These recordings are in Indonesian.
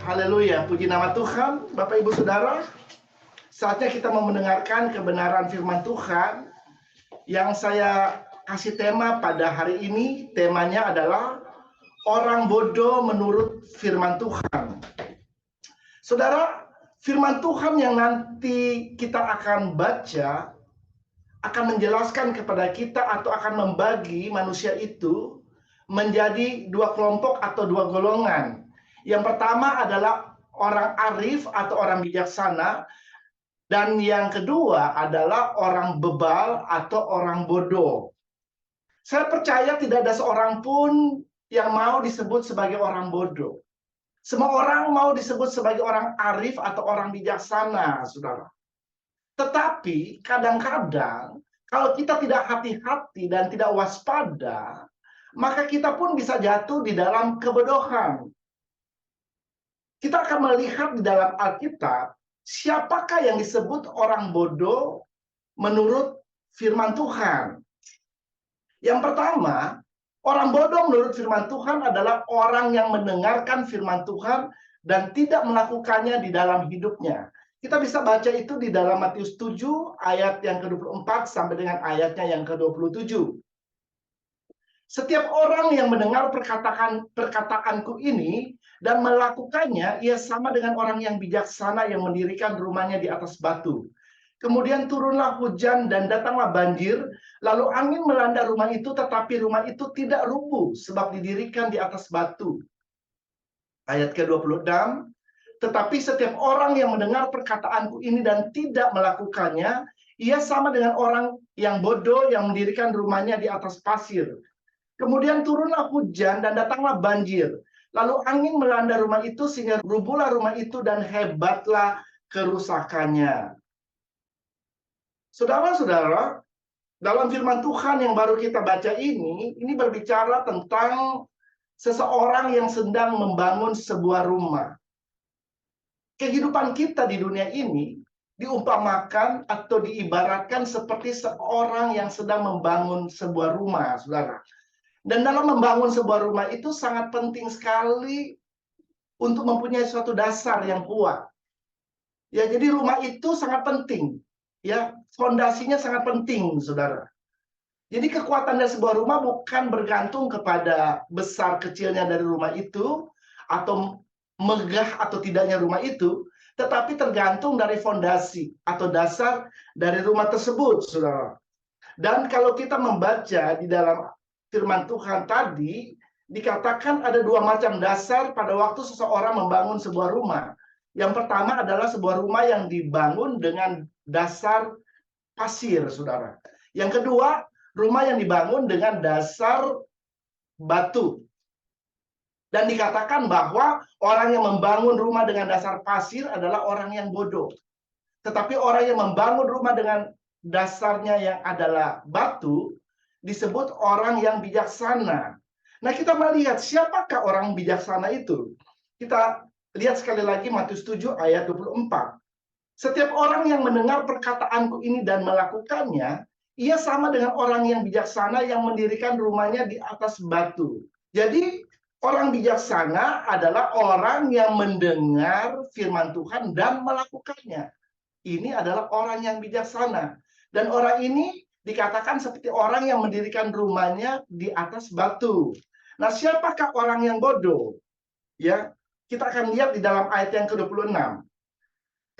Haleluya, puji nama Tuhan. Bapak Ibu Saudara, saatnya kita mau mendengarkan kebenaran firman Tuhan yang saya kasih tema pada hari ini. Temanya adalah orang bodoh menurut firman Tuhan. Saudara, firman Tuhan yang nanti kita akan baca akan menjelaskan kepada kita atau akan membagi manusia itu menjadi dua kelompok atau dua golongan. Yang pertama adalah orang arif atau orang bijaksana, dan yang kedua adalah orang bebal atau orang bodoh. Saya percaya tidak ada seorang pun yang mau disebut sebagai orang bodoh. Semua orang mau disebut sebagai orang arif atau orang bijaksana, saudara. Tetapi kadang-kadang kalau kita tidak hati-hati dan tidak waspada, maka kita pun bisa jatuh di dalam kebodohan. Kita akan melihat di dalam Alkitab, siapakah yang disebut orang bodoh menurut firman Tuhan. Yang pertama, orang bodoh menurut firman Tuhan adalah orang yang mendengarkan firman Tuhan dan tidak melakukannya di dalam hidupnya. Kita bisa baca itu di dalam Matius 7 ayat yang ke-24 sampai dengan ayatnya yang ke-27. Setiap orang yang mendengar perkataanku ini dan melakukannya, ia sama dengan orang yang bijaksana yang mendirikan rumahnya di atas batu. Kemudian turunlah hujan dan datanglah banjir, lalu angin melanda rumah itu, tetapi rumah itu tidak rubuh sebab didirikan di atas batu. Ayat ke-26, tetapi setiap orang yang mendengar perkataanku ini dan tidak melakukannya, ia sama dengan orang yang bodoh yang mendirikan rumahnya di atas pasir. Kemudian turunlah hujan dan datanglah banjir. Lalu angin melanda rumah itu sehingga rubuhlah rumah itu dan hebatlah kerusakannya. Saudara-saudara, dalam firman Tuhan yang baru kita baca ini berbicara tentang seseorang yang sedang membangun sebuah rumah. Kehidupan kita di dunia ini diumpamakan atau diibaratkan seperti seorang yang sedang membangun sebuah rumah, saudara. Dan dalam membangun sebuah rumah itu sangat penting sekali untuk mempunyai suatu dasar yang kuat. Ya, jadi rumah itu sangat penting. Ya, fondasinya sangat penting, saudara. Jadi kekuatan dari sebuah rumah bukan bergantung kepada besar kecilnya dari rumah itu, atau megah atau tidaknya rumah itu, tetapi tergantung dari fondasi atau dasar dari rumah tersebut, saudara. Dan kalau kita membaca di dalam firman Tuhan tadi, dikatakan ada dua macam dasar pada waktu seseorang membangun sebuah rumah. Yang pertama adalah sebuah rumah yang dibangun dengan dasar pasir, saudara. Yang kedua, rumah yang dibangun dengan dasar batu. Dan dikatakan bahwa orang yang membangun rumah dengan dasar pasir adalah orang yang bodoh. Tetapi orang yang membangun rumah dengan dasarnya yang adalah batu disebut orang yang bijaksana. Nah, kita melihat siapakah orang bijaksana itu. Kita lihat sekali lagi Matius 7 ayat 24. Setiap orang yang mendengar perkataanku ini dan melakukannya, ia sama dengan orang yang bijaksana yang mendirikan rumahnya di atas batu. Jadi, orang bijaksana adalah orang yang mendengar firman Tuhan dan melakukannya. Ini adalah orang yang bijaksana. Dan orang ini dikatakan seperti orang yang mendirikan rumahnya di atas batu. Nah, siapakah orang yang bodoh? Ya, kita akan lihat di dalam ayat yang ke-26.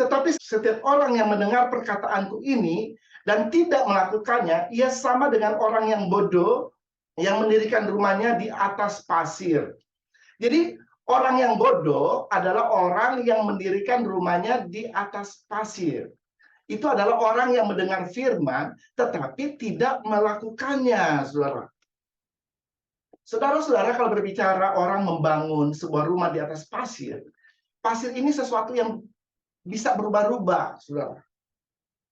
Tetapi setiap orang yang mendengar perkataanku ini dan tidak melakukannya, ia sama dengan orang yang bodoh yang mendirikan rumahnya di atas pasir. Jadi, orang yang bodoh adalah orang yang mendirikan rumahnya di atas pasir. Itu adalah orang yang mendengar firman, tetapi tidak melakukannya, saudara. Saudara-saudara, kalau berbicara orang membangun sebuah rumah di atas pasir, pasir ini sesuatu yang bisa berubah-ubah, saudara.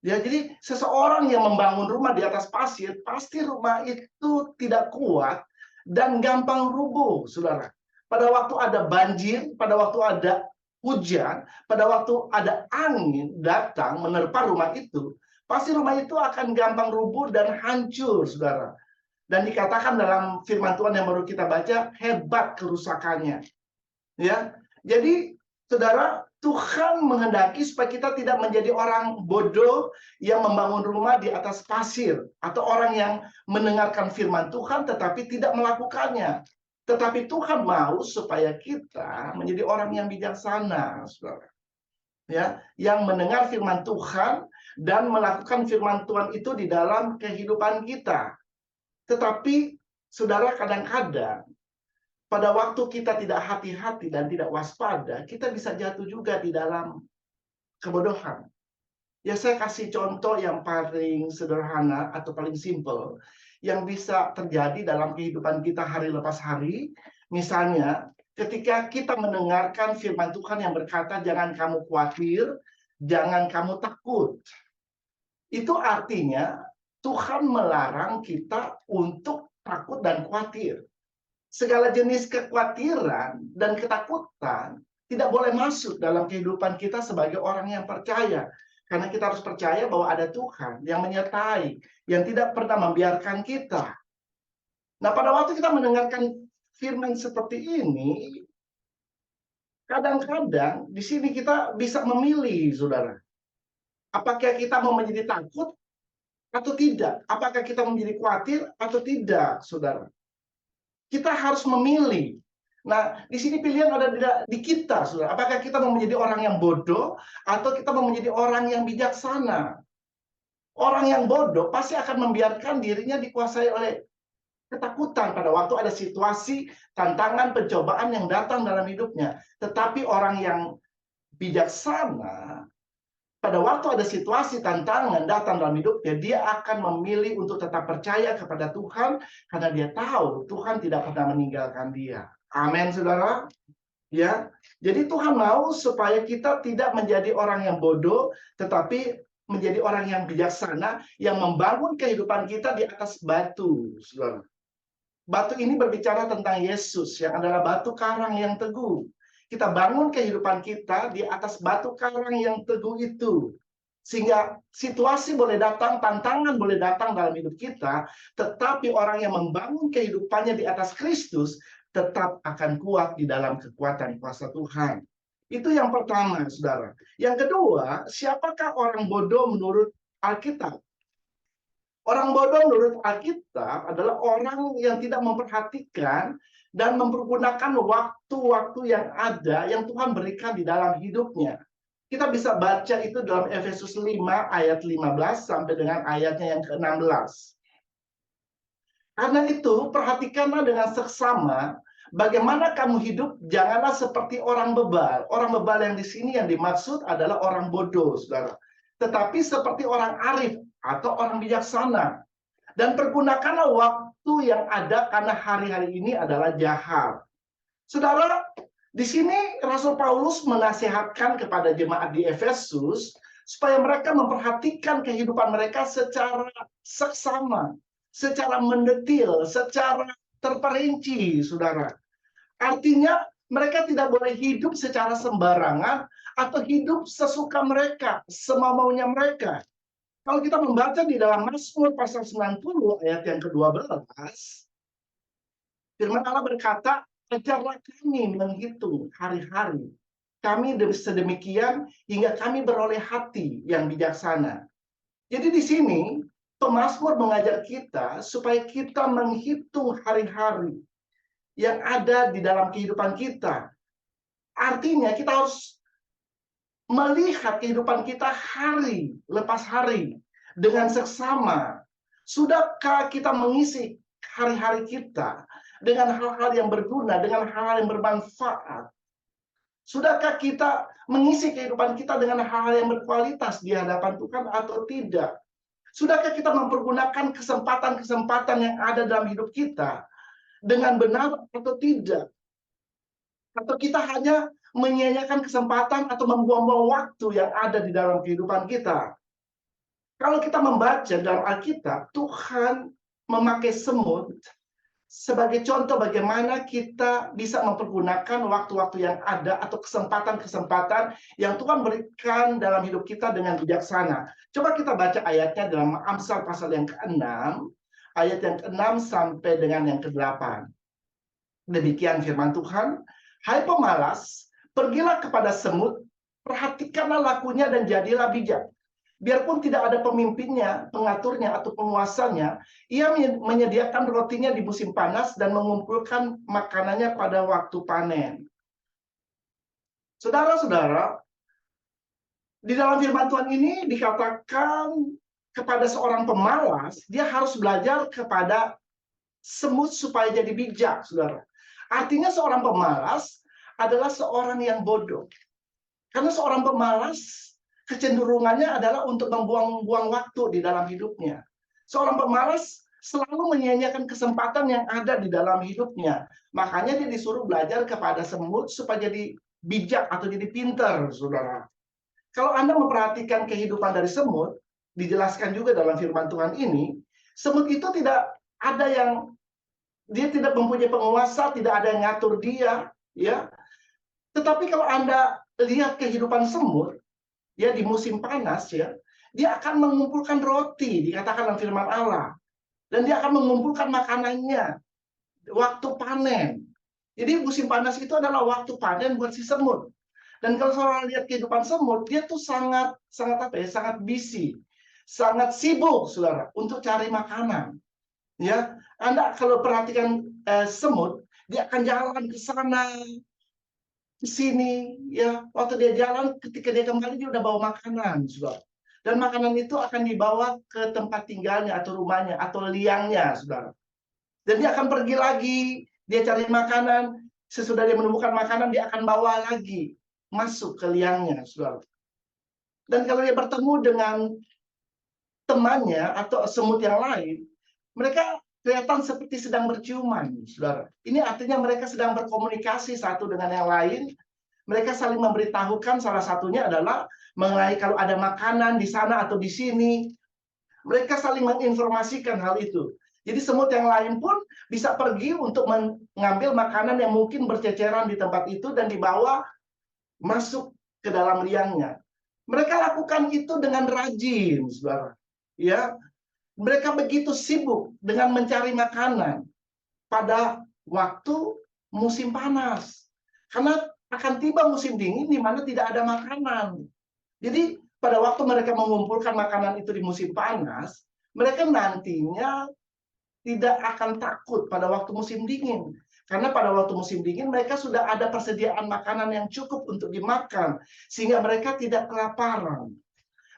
Ya, jadi seseorang yang membangun rumah di atas pasir, pasti rumah itu tidak kuat dan gampang rubuh, saudara. Pada waktu ada banjir, pada waktu ada hujan, pada waktu ada angin datang menerpa rumah itu, pasti rumah itu akan gampang rubuh dan hancur, saudara. Dan dikatakan dalam firman Tuhan yang baru kita baca, hebat kerusakannya. Ya, jadi Saudara, Tuhan menghendaki supaya kita tidak menjadi orang bodoh yang membangun rumah di atas pasir, atau orang yang mendengarkan firman Tuhan tetapi tidak melakukannya. Tetapi Tuhan mau supaya kita menjadi orang yang bijaksana, saudara. Ya, yang mendengar firman Tuhan dan melakukan firman Tuhan itu di dalam kehidupan kita. Tetapi saudara, kadang-kadang pada waktu kita tidak hati-hati dan tidak waspada, kita bisa jatuh juga di dalam kebodohan. Ya, saya kasih contoh yang paling sederhana atau paling simple yang bisa terjadi dalam kehidupan kita hari lepas hari. Misalnya, ketika kita mendengarkan firman Tuhan yang berkata, jangan kamu khawatir, jangan kamu takut. Itu artinya Tuhan melarang kita untuk takut dan khawatir. Segala jenis kekhawatiran dan ketakutan tidak boleh masuk dalam kehidupan kita sebagai orang yang percaya. Karena kita harus percaya bahwa ada Tuhan yang menyertai, yang tidak pernah membiarkan kita. Nah, pada waktu kita mendengarkan firman seperti ini, kadang-kadang di sini kita bisa memilih, saudara. Apakah kita mau menjadi takut atau tidak? Apakah kita menjadi khawatir atau tidak, saudara? Kita harus memilih. Nah, di sini pilihan ada di kita, saudara. Apakah kita mau menjadi orang yang bodoh atau kita mau menjadi orang yang bijaksana? Orang yang bodoh pasti akan membiarkan dirinya dikuasai oleh ketakutan pada waktu ada situasi, tantangan, pencobaan yang datang dalam hidupnya. Tetapi orang yang bijaksana, pada waktu ada situasi, tantangan datang dalam hidupnya, dia akan memilih untuk tetap percaya kepada Tuhan, karena dia tahu Tuhan tidak pernah meninggalkan dia. Amin, saudara. Ya, jadi Tuhan mau supaya kita tidak menjadi orang yang bodoh, tetapi menjadi orang yang bijaksana, yang membangun kehidupan kita di atas batu, saudara. Batu ini berbicara tentang Yesus, yang adalah batu karang yang teguh. Kita bangun kehidupan kita di atas batu karang yang teguh itu. Sehingga situasi boleh datang, tantangan boleh datang dalam hidup kita, tetapi orang yang membangun kehidupannya di atas Kristus tetap akan kuat di dalam kekuatan kuasa Tuhan. Itu yang pertama, saudara. Yang kedua, siapakah orang bodoh menurut Alkitab? Orang bodoh menurut Alkitab adalah orang yang tidak memperhatikan dan mempergunakan waktu-waktu yang ada yang Tuhan berikan di dalam hidupnya. Kita bisa baca itu dalam Efesus 5 ayat 15 sampai dengan ayatnya yang ke-16. Karena itu, perhatikanlah dengan seksama bagaimana kamu hidup, janganlah seperti orang bebal. Orang bebal yang di sini yang dimaksud adalah orang bodoh, saudara. Tetapi seperti orang arif atau orang bijaksana. Dan pergunakanlah waktu yang ada karena hari-hari ini adalah jahat. Saudara, di sini Rasul Paulus menasihatkan kepada jemaat di Efesus supaya mereka memperhatikan kehidupan mereka secara seksama, secara mendetil, secara terperinci, saudara. Artinya mereka tidak boleh hidup secara sembarangan atau hidup sesuka mereka, semau-maunya mereka. Kalau kita membaca di dalam Mazmur pasal 90 ayat yang ke-12, firman Allah berkata, ajarlah kami menghitung hari-hari. Kami sedemikian hingga kami beroleh hati yang bijaksana. Jadi di sini, pemazmur mengajak kita supaya kita menghitung hari-hari yang ada di dalam kehidupan kita. Artinya kita harus melihat kehidupan kita hari lepas hari dengan seksama. Sudahkah kita mengisi hari-hari kita dengan hal-hal yang berguna, dengan hal-hal yang bermanfaat? Sudahkah kita mengisi kehidupan kita dengan hal-hal yang berkualitas di hadapan Tuhan atau tidak? Sudahkah kita mempergunakan kesempatan-kesempatan yang ada dalam hidup kita dengan benar atau tidak? Atau kita hanya menyia-nyiakan kesempatan atau membuang-buang waktu yang ada di dalam kehidupan kita? Kalau kita membaca dalam Alkitab, Tuhan memakai semut sebagai contoh bagaimana kita bisa mempergunakan waktu-waktu yang ada atau kesempatan-kesempatan yang Tuhan berikan dalam hidup kita dengan bijaksana. Coba kita baca ayatnya dalam Amsal pasal yang ke-6, ayat yang ke-6 sampai dengan yang ke-8. Demikian firman Tuhan, hai pemalas, Pergilah kepada semut, perhatikanlah lakunya dan jadilah bijak. Biarpun tidak ada pemimpinnya, pengaturnya, atau penguasanya, ia menyediakan rotinya di musim panas dan mengumpulkan makanannya pada waktu panen. Saudara-saudara, di dalam firman Tuhan ini dikatakan kepada seorang pemalas, dia harus belajar kepada semut supaya jadi bijak, saudara. Artinya seorang pemalas adalah seorang yang bodoh. Karena seorang pemalas kecenderungannya adalah untuk membuang-buang waktu di dalam hidupnya. Seorang pemalas selalu menyia-nyiakan kesempatan yang ada di dalam hidupnya. Makanya dia disuruh belajar kepada semut supaya jadi bijak atau jadi pintar, saudara. Kalau Anda memperhatikan kehidupan dari semut, dijelaskan juga dalam firman Tuhan ini, semut itu tidak ada yang, dia tidak mempunyai penguasa, tidak ada yang ngatur dia, ya. Tetapi kalau Anda lihat kehidupan semut, ya di musim panas, ya, dia akan mengumpulkan roti, dikatakan dalam firman Allah, dan dia akan mengumpulkan makanannya waktu panen. Jadi musim panas itu adalah waktu panen buat si semut. Dan kalau saudara lihat kehidupan semut, dia tuh sangat sangat busy, sangat sibuk, saudara, untuk cari makanan. Ya, Anda kalau perhatikan semut, dia akan jalan ke sana, ke sini, ya. Waktu dia jalan, ketika dia kembali dia udah bawa makanan, saudara. Dan makanan itu akan dibawa ke tempat tinggalnya atau rumahnya atau liangnya, saudara. Dan dia akan pergi lagi, dia cari makanan. Sesudah dia menemukan makanan, dia akan bawa lagi masuk ke liangnya, saudara. Dan kalau dia bertemu dengan temannya atau semut yang lain, mereka kelihatan seperti sedang berciuman, saudara. Ini artinya mereka sedang berkomunikasi satu dengan yang lain. Mereka saling memberitahukan, salah satunya adalah mengenai kalau ada makanan di sana atau di sini. Mereka saling menginformasikan hal itu. Jadi semut yang lain pun bisa pergi untuk mengambil makanan yang mungkin berceceran di tempat itu dan dibawa masuk ke dalam liangnya. Mereka lakukan itu dengan rajin, saudara. Ya, mereka begitu sibuk dengan mencari makanan pada waktu musim panas. Karena akan tiba musim dingin di mana tidak ada makanan. Jadi pada waktu mereka mengumpulkan makanan itu di musim panas, mereka nantinya tidak akan takut pada waktu musim dingin. Karena pada waktu musim dingin mereka sudah ada persediaan makanan yang cukup untuk dimakan, sehingga mereka tidak kelaparan.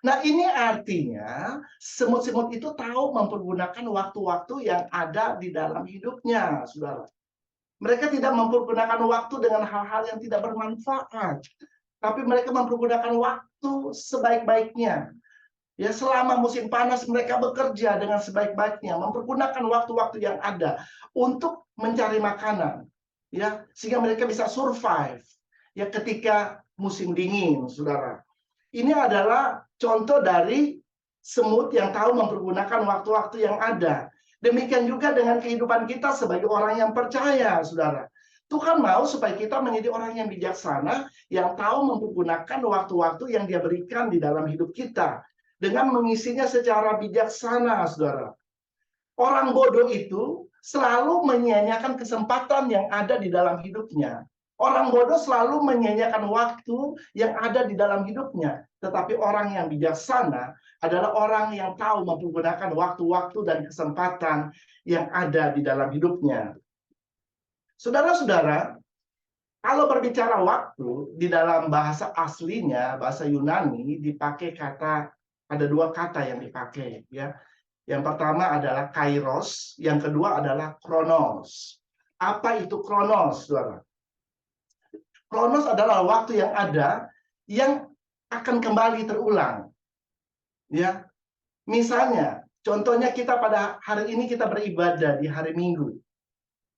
Nah, ini artinya semut-semut itu tahu mempergunakan waktu-waktu yang ada di dalam hidupnya, saudara. Mereka tidak mempergunakan waktu dengan hal-hal yang tidak bermanfaat, tapi mereka mempergunakan waktu sebaik-baiknya. Ya, selama musim panas mereka bekerja dengan sebaik-baiknya, mempergunakan waktu-waktu yang ada untuk mencari makanan, ya, sehingga mereka bisa survive ya ketika musim dingin, saudara. Ini adalah contoh dari semut yang tahu mempergunakan waktu-waktu yang ada. Demikian juga dengan kehidupan kita sebagai orang yang percaya, saudara. Tuhan mau supaya kita menjadi orang yang bijaksana, yang tahu mempergunakan waktu-waktu yang Dia berikan di dalam hidup kita, dengan mengisinya secara bijaksana, saudara. Orang bodoh itu selalu menyia-nyiakan kesempatan yang ada di dalam hidupnya. Orang bodoh selalu menyia-nyiakan waktu yang ada di dalam hidupnya. Tetapi orang yang bijaksana adalah orang yang tahu mempergunakan waktu-waktu dan kesempatan yang ada di dalam hidupnya. Saudara-saudara, kalau berbicara waktu, di dalam bahasa aslinya, bahasa Yunani, dipakai kata, ada dua kata yang dipakai, ya. Yang pertama adalah kairos, yang kedua adalah kronos. Apa itu kronos, saudara? Kronos adalah waktu yang ada yang akan kembali terulang. Ya, misalnya, contohnya kita pada hari ini kita beribadah di hari Minggu.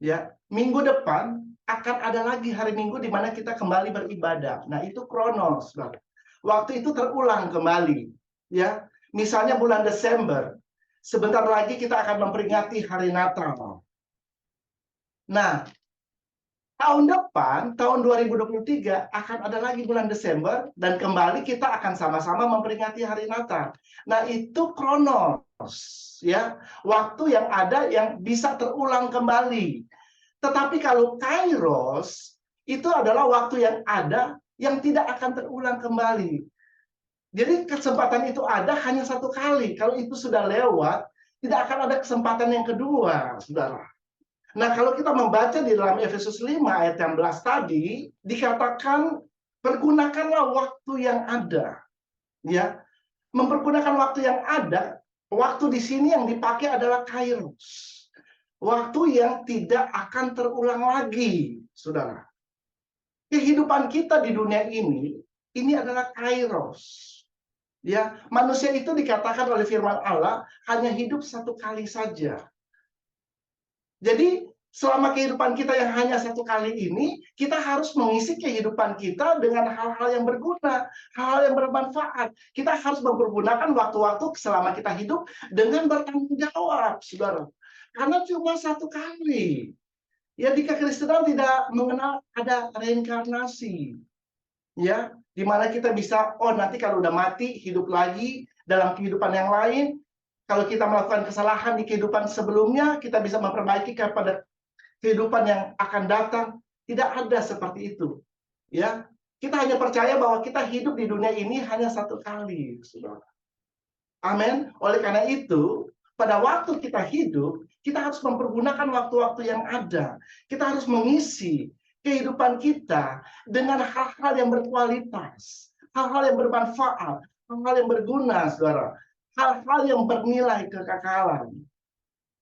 Ya, minggu depan akan ada lagi hari Minggu di mana kita kembali beribadah. Nah, itu kronos, saudara. Waktu itu terulang kembali. Ya, misalnya bulan Desember, sebentar lagi kita akan memperingati hari Natal. Nah, tahun depan, tahun 2023, akan ada lagi bulan Desember, dan kembali kita akan sama-sama memperingati hari Natal. Nah, itu kronos, ya, waktu yang ada yang bisa terulang kembali. Tetapi kalau kairos, itu adalah waktu yang ada yang tidak akan terulang kembali. Jadi kesempatan itu ada hanya satu kali. Kalau itu sudah lewat, tidak akan ada kesempatan yang kedua, saudara. Nah, kalau kita membaca di dalam Efesus 5 ayat 16 tadi, dikatakan pergunakanlah waktu yang ada. Ya, mempergunakan waktu yang ada, waktu di sini yang dipakai adalah kairos. Waktu yang tidak akan terulang lagi, saudara. Kehidupan kita di dunia ini adalah kairos. Ya, manusia itu dikatakan oleh firman Allah hanya hidup satu kali saja. Jadi selama kehidupan kita yang hanya satu kali ini, kita harus mengisi kehidupan kita dengan hal-hal yang berguna, hal-hal yang bermanfaat. Kita harus mempergunakan waktu-waktu selama kita hidup dengan bertanggung jawab, saudara. Karena cuma satu kali. Ya, di kekristenan tidak mengenal ada reinkarnasi. Ya, di mana kita bisa, oh nanti kalau udah mati, hidup lagi dalam kehidupan yang lain. Kalau kita melakukan kesalahan di kehidupan sebelumnya, kita bisa memperbaiki kepada kehidupan yang akan datang. Tidak ada seperti itu. Ya, kita hanya percaya bahwa kita hidup di dunia ini hanya satu kali, saudara. Amin. Oleh karena itu, pada waktu kita hidup, kita harus mempergunakan waktu-waktu yang ada. Kita harus mengisi kehidupan kita dengan hal-hal yang berkualitas, hal-hal yang bermanfaat, hal-hal yang berguna, saudara. Hal-hal yang bernilai kekekalan.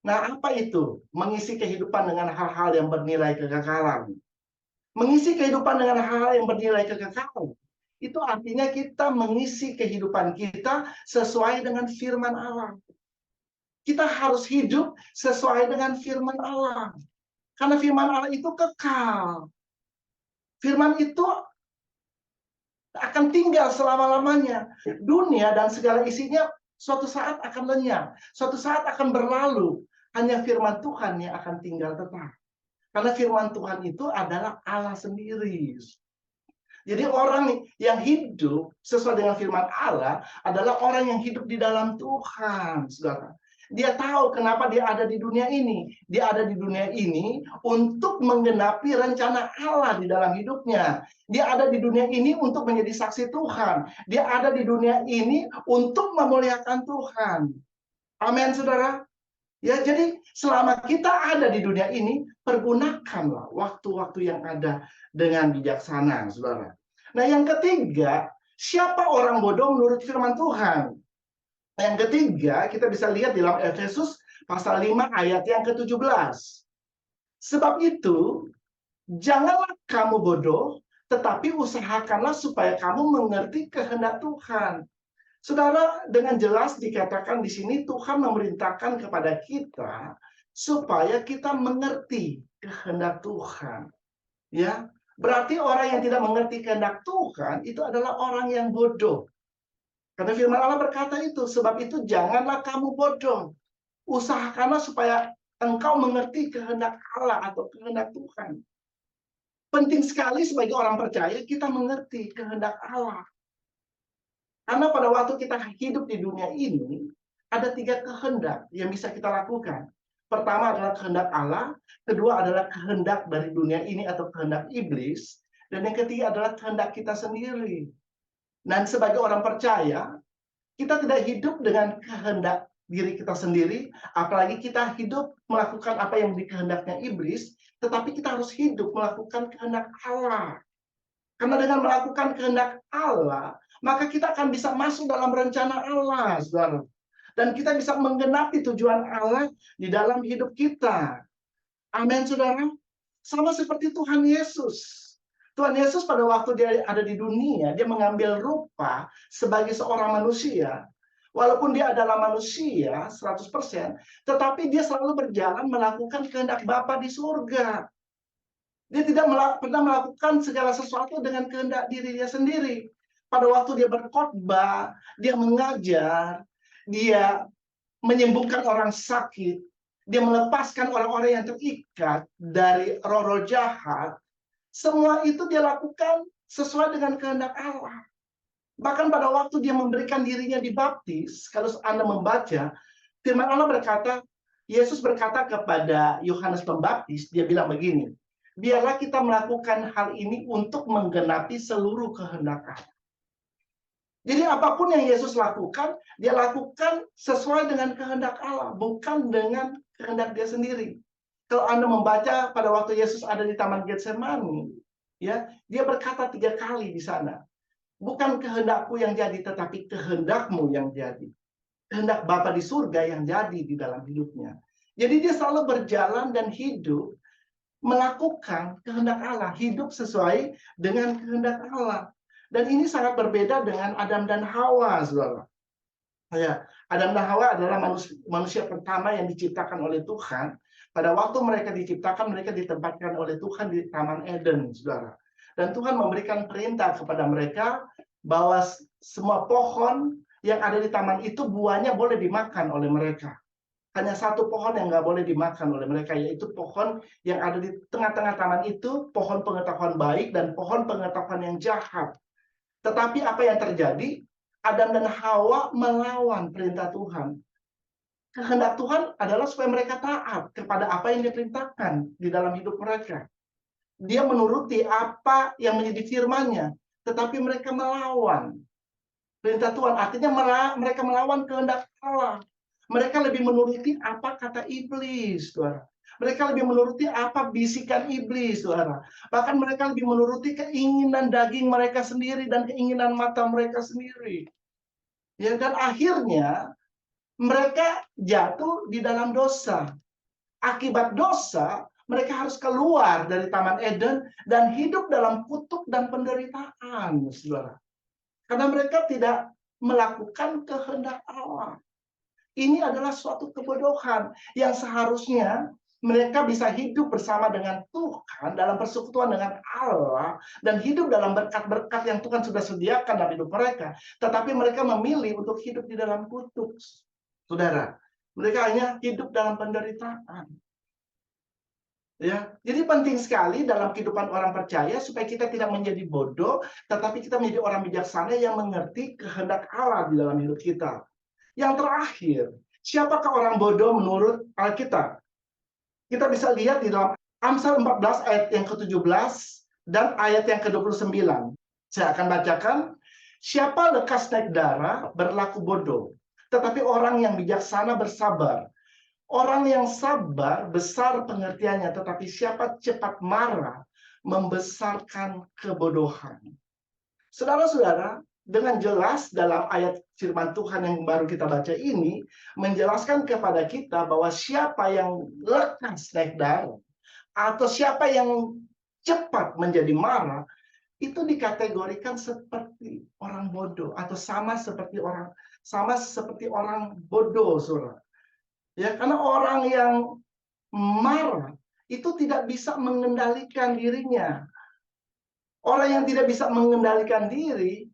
Nah, apa itu? Mengisi kehidupan dengan hal-hal yang bernilai kekekalan. Mengisi kehidupan dengan hal-hal yang bernilai kekekalan. Itu artinya kita mengisi kehidupan kita sesuai dengan firman Allah. Kita harus hidup sesuai dengan firman Allah. Karena firman Allah itu kekal. Firman itu akan tinggal selama-lamanya. Dunia dan segala isinya suatu saat akan lenyap. Suatu saat akan berlalu. Hanya firman Tuhan yang akan tinggal tetap. Karena firman Tuhan itu adalah Allah sendiri. Jadi orang yang hidup sesuai dengan firman Allah adalah orang yang hidup di dalam Tuhan, saudara. Dia tahu kenapa dia ada di dunia ini. Dia ada di dunia ini untuk menggenapi rencana Allah di dalam hidupnya. Dia ada di dunia ini untuk menjadi saksi Tuhan. Dia ada di dunia ini untuk memuliakan Tuhan. Amin, saudara. Ya, jadi selama kita ada di dunia ini, pergunakanlah waktu-waktu yang ada dengan bijaksana, saudara. Nah, yang ketiga, siapa orang bodoh menurut firman Tuhan? Yang ketiga, kita bisa lihat di dalam Efesus pasal 5 ayat yang ke-17. Sebab itu, janganlah kamu bodoh, tetapi usahakanlah supaya kamu mengerti kehendak Tuhan. Saudara, dengan jelas dikatakan di sini Tuhan memerintahkan kepada kita supaya kita mengerti kehendak Tuhan. Ya, berarti orang yang tidak mengerti kehendak Tuhan itu adalah orang yang bodoh. Karena firman Allah berkata itu, sebab itu janganlah kamu bodoh. Usahakanlah supaya engkau mengerti kehendak Allah atau kehendak Tuhan. Penting sekali sebagai orang percaya kita mengerti kehendak Allah. Karena pada waktu kita hidup di dunia ini, ada 3 kehendak yang bisa kita lakukan. Pertama adalah kehendak Allah, kedua adalah kehendak dari dunia ini atau kehendak iblis, dan yang ketiga adalah kehendak kita sendiri. Dan sebagai orang percaya, kita tidak hidup dengan kehendak diri kita sendiri, apalagi kita hidup melakukan apa yang dikehendaknya iblis, tetapi kita harus hidup melakukan kehendak Allah. Karena dengan melakukan kehendak Allah, maka kita akan bisa masuk dalam rencana Allah, saudara. Dan kita bisa menggenapi tujuan Allah di dalam hidup kita. Amin, saudara. Sama seperti Tuhan Yesus. Tuhan Yesus pada waktu dia ada di dunia, dia mengambil rupa sebagai seorang manusia. Walaupun dia adalah manusia 100%, tetapi dia selalu berjalan melakukan kehendak Bapa di surga. Dia tidak pernah melakukan segala sesuatu dengan kehendak diri dia sendiri. Pada waktu dia berkhotbah, dia mengajar, dia menyembuhkan orang sakit, dia melepaskan orang-orang yang terikat dari roh-roh jahat. Semua itu dia lakukan sesuai dengan kehendak Allah. Bahkan pada waktu dia memberikan dirinya dibaptis, kalau Anda membaca, firman Allah berkata, Yesus berkata kepada Yohanes Pembaptis, dia bilang begini, biarlah kita melakukan hal ini untuk menggenapi seluruh kehendak Allah. Jadi apapun yang Yesus lakukan, dia lakukan sesuai dengan kehendak Allah, bukan dengan kehendak dia sendiri. Kalau Anda membaca pada waktu Yesus ada di Taman Getsemani, ya, dia berkata 3 kali di sana, bukan kehendakku yang jadi, tetapi kehendakmu yang jadi. Kehendak Bapa di surga yang jadi di dalam hidupnya. Jadi dia selalu berjalan dan hidup melakukan kehendak Allah, hidup sesuai dengan kehendak Allah. Dan ini sangat berbeda dengan Adam dan Hawa, saudara. Ya, Adam dan Hawa adalah manusia pertama yang diciptakan oleh Tuhan. Pada waktu mereka diciptakan, mereka ditempatkan oleh Tuhan di Taman Eden, saudara. Dan Tuhan memberikan perintah kepada mereka bahwa semua pohon yang ada di taman itu buahnya boleh dimakan oleh mereka. Hanya satu pohon yang nggak boleh dimakan oleh mereka, yaitu pohon yang ada di tengah-tengah taman itu, pohon pengetahuan baik dan pohon pengetahuan yang jahat. Tetapi apa yang terjadi? Adam dan Hawa melawan perintah Tuhan. Kehendak Tuhan adalah supaya mereka taat kepada apa yang diperintahkan di dalam hidup mereka. Dia menuruti apa yang menjadi firman-Nya, tetapi mereka melawan perintah Tuhan. Artinya mereka melawan kehendak Allah. Mereka lebih menuruti apa kata iblis, saudara. Mereka lebih menuruti apa bisikan iblis, saudara. Bahkan mereka lebih menuruti keinginan daging mereka sendiri dan keinginan mata mereka sendiri. Ya, dan akhirnya mereka jatuh di dalam dosa. Akibat dosa, mereka harus keluar dari Taman Eden dan hidup dalam kutuk dan penderitaan, saudara. Karena mereka tidak melakukan kehendak Allah. Ini adalah suatu kebodohan yang seharusnya mereka bisa hidup bersama dengan Tuhan dalam persekutuan dengan Allah dan hidup dalam berkat-berkat yang Tuhan sudah sediakan dalam hidup mereka. Tetapi mereka memilih untuk hidup di dalam kutuk, saudara. Mereka hanya hidup dalam penderitaan. Ya, jadi penting sekali dalam kehidupan orang percaya supaya kita tidak menjadi bodoh, tetapi kita menjadi orang bijaksana yang mengerti kehendak Allah di dalam hidup kita. Yang terakhir, siapakah orang bodoh menurut Alkitab? Kita bisa lihat di dalam Amsal 14 ayat yang ke-17 dan ayat yang ke-29. Saya akan bacakan. Siapa lekas naik darah berlaku bodoh, tetapi orang yang bijaksana bersabar. Orang yang sabar besar pengertiannya, tetapi siapa cepat marah membesarkan kebodohan. Saudara-saudara, dengan jelas dalam ayat firman Tuhan yang baru kita baca ini, menjelaskan kepada kita bahwa siapa yang lekas naik darah, atau siapa yang cepat menjadi marah, itu dikategorikan seperti orang bodoh, atau sama seperti orang bodoh, saudara. Ya, karena orang yang marah itu tidak bisa mengendalikan dirinya. Orang yang tidak bisa mengendalikan diri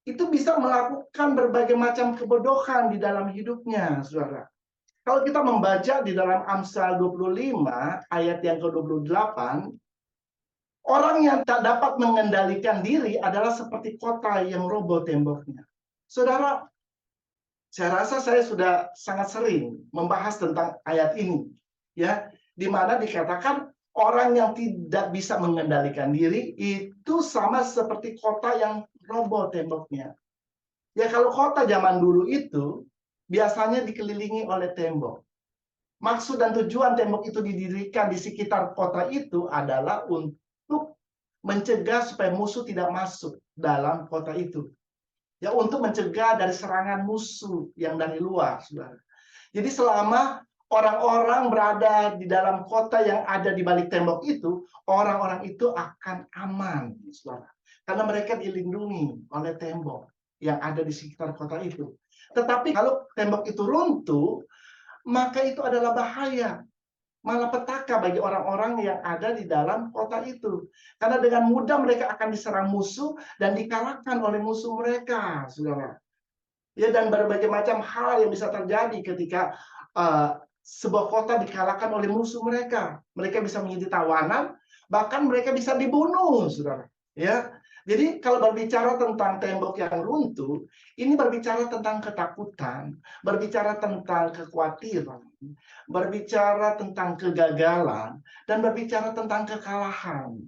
itu bisa melakukan berbagai macam kebodohan di dalam hidupnya, saudara. Kalau kita membaca di dalam Amsal 25 ayat yang ke-28, orang yang tak dapat mengendalikan diri adalah seperti kota yang roboh temboknya. Saudara, saya rasa saya sudah sangat sering membahas tentang ayat ini, ya, di mana dikatakan orang yang tidak bisa mengendalikan diri itu sama seperti kota yang roboh temboknya. Ya, kalau kota zaman dulu itu biasanya dikelilingi oleh tembok. Maksud dan tujuan tembok itu didirikan di sekitar kota itu adalah untuk mencegah supaya musuh tidak masuk dalam kota itu. Ya, untuk mencegah dari serangan musuh yang dari luar, saudara. Jadi selama orang-orang berada di dalam kota yang ada di balik tembok itu, orang-orang itu akan aman, saudara. Karena mereka dilindungi oleh tembok yang ada di sekitar kota itu. Tetapi kalau tembok itu runtuh, maka itu adalah bahaya. Malah petaka bagi orang-orang yang ada di dalam kota itu. Karena dengan mudah mereka akan diserang musuh dan dikalahkan oleh musuh mereka, saudara. Ya, dan berbagai macam hal yang bisa terjadi ketika sebuah kota dikalahkan oleh musuh mereka. Mereka bisa menjadi tawanan, bahkan mereka bisa dibunuh, saudara. Ya, jadi kalau berbicara tentang tembok yang runtuh, ini berbicara tentang ketakutan, berbicara tentang kekhawatiran, berbicara tentang kegagalan, dan berbicara tentang kekalahan.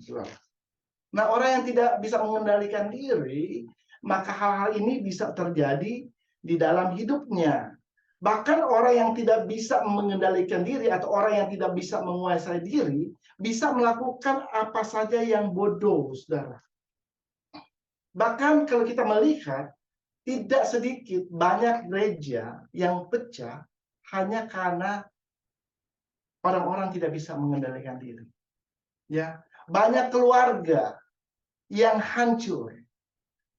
Nah, orang yang tidak bisa mengendalikan diri, maka hal-hal ini bisa terjadi di dalam hidupnya. Bahkan orang yang tidak bisa mengendalikan diri atau orang yang tidak bisa menguasai diri, bisa melakukan apa saja yang bodoh, saudara. Bahkan kalau kita melihat, tidak sedikit banyak gereja yang pecah hanya karena orang-orang tidak bisa mengendalikan diri. Ya, banyak keluarga yang hancur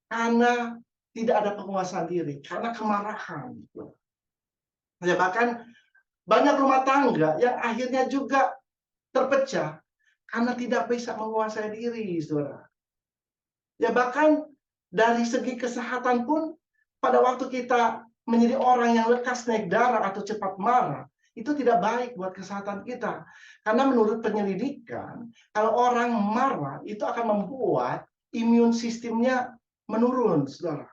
karena tidak ada penguasaan diri, karena kemarahan. Ya, bahkan banyak rumah tangga yang akhirnya juga terpecah karena tidak bisa menguasai diri, saudara. Ya, bahkan dari segi kesehatan pun, pada waktu kita menjadi orang yang lekas naik darah atau cepat marah, itu tidak baik buat kesehatan kita. Karena menurut penyelidikan, kalau orang marah, itu akan membuat imun sistemnya menurun, saudara.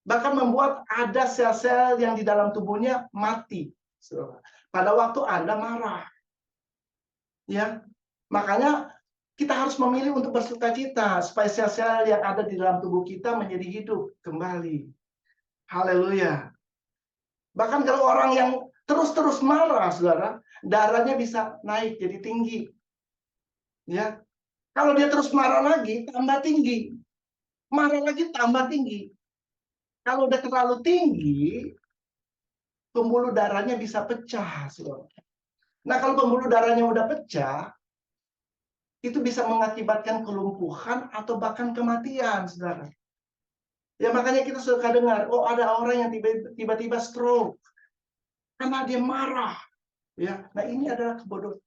Bahkan membuat ada sel-sel yang di dalam tubuhnya mati, saudara, pada waktu Anda marah. Ya, makanya kita harus memilih untuk bersukacita supaya sel-sel yang ada di dalam tubuh kita menjadi hidup kembali. Haleluya. Bahkan kalau orang yang terus-terus marah, saudara, darahnya bisa naik jadi tinggi. Ya, kalau dia terus marah lagi, tambah tinggi. Marah lagi, tambah tinggi. Kalau udah terlalu tinggi, pembuluh darahnya bisa pecah, saudara. Nah, kalau pembuluh darahnya udah pecah, itu bisa mengakibatkan kelumpuhan atau bahkan kematian, saudara. Ya, makanya kita suka dengar, oh ada orang yang tiba-tiba stroke karena dia marah. Ya, nah ini adalah kebodohan.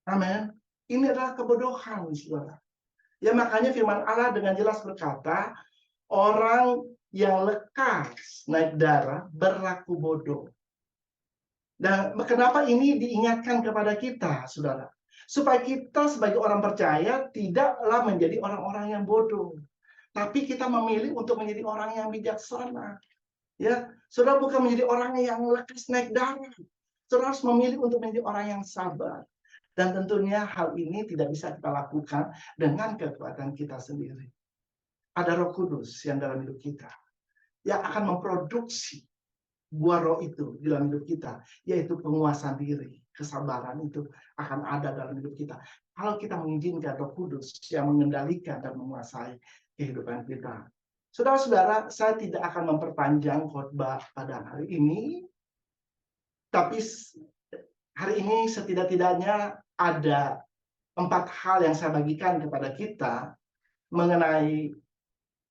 Amin. Ini adalah kebodohan, saudara. Ya, makanya firman Allah dengan jelas berkata, orang yang lekas naik darah berlaku bodoh. Dan kenapa ini diingatkan kepada kita, saudara? Supaya kita sebagai orang percaya tidaklah menjadi orang-orang yang bodoh. Tapi kita memilih untuk menjadi orang yang bijaksana. Ya, saudara bukan menjadi orang yang lekas naik darah. Saudara harus memilih untuk menjadi orang yang sabar. Dan tentunya hal ini tidak bisa kita lakukan dengan kekuatan kita sendiri. Ada Roh Kudus yang dalam hidup kita, yang akan memproduksi buah roh itu di dalam hidup kita, yaitu penguasaan diri, kesabaran itu akan ada dalam hidup kita. Kalau kita mengizinkan Roh Kudus yang mengendalikan dan menguasai kehidupan kita. Saudara-saudara, saya tidak akan memperpanjang khotbah pada hari ini, tapi hari ini setidak-tidaknya ada 4 hal yang saya bagikan kepada kita mengenai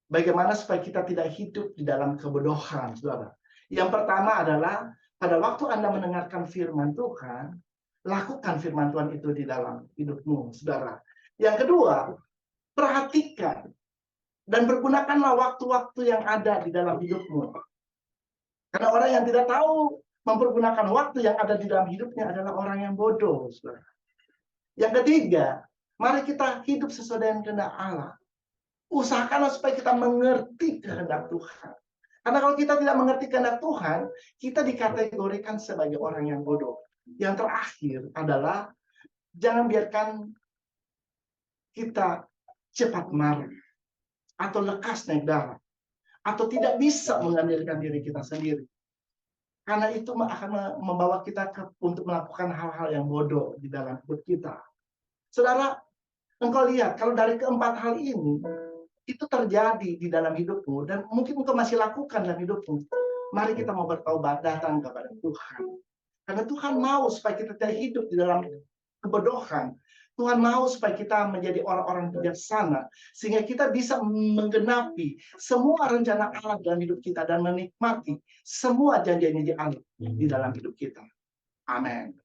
bagaimana supaya kita tidak hidup di dalam kebodohan, saudara. Yang pertama adalah pada waktu Anda mendengarkan firman Tuhan, lakukan firman Tuhan itu di dalam hidupmu, saudara. Yang kedua, perhatikan dan pergunakanlah waktu-waktu yang ada di dalam hidupmu. Karena orang yang tidak tahu mempergunakan waktu yang ada di dalam hidupnya adalah orang yang bodoh, saudara. Yang ketiga, mari kita hidup sesuai dengan kehendak Allah. Usahakanlah supaya kita mengerti kehendak Tuhan. Karena kalau kita tidak mengerti kehendak Tuhan, kita dikategorikan sebagai orang yang bodoh. Yang terakhir adalah jangan biarkan kita cepat marah atau lekas naik darah atau tidak bisa mengendalikan diri kita sendiri. Karena itu akan membawa kita untuk melakukan hal-hal yang bodoh di dalam hidup kita. Saudara, engkau lihat kalau dari keempat hal ini itu terjadi di dalam hidupmu dan mungkin engkau masih lakukan dalam hidupmu, mari kita mau bertaubat, datang kepada Tuhan. Karena Tuhan mau supaya kita tidak hidup di dalam kebodohan. Tuhan mau supaya kita menjadi orang-orang bijaksana sehingga kita bisa menggenapi semua rencana Allah dalam hidup kita dan menikmati semua janji-janji Allah di dalam hidup kita. Amin.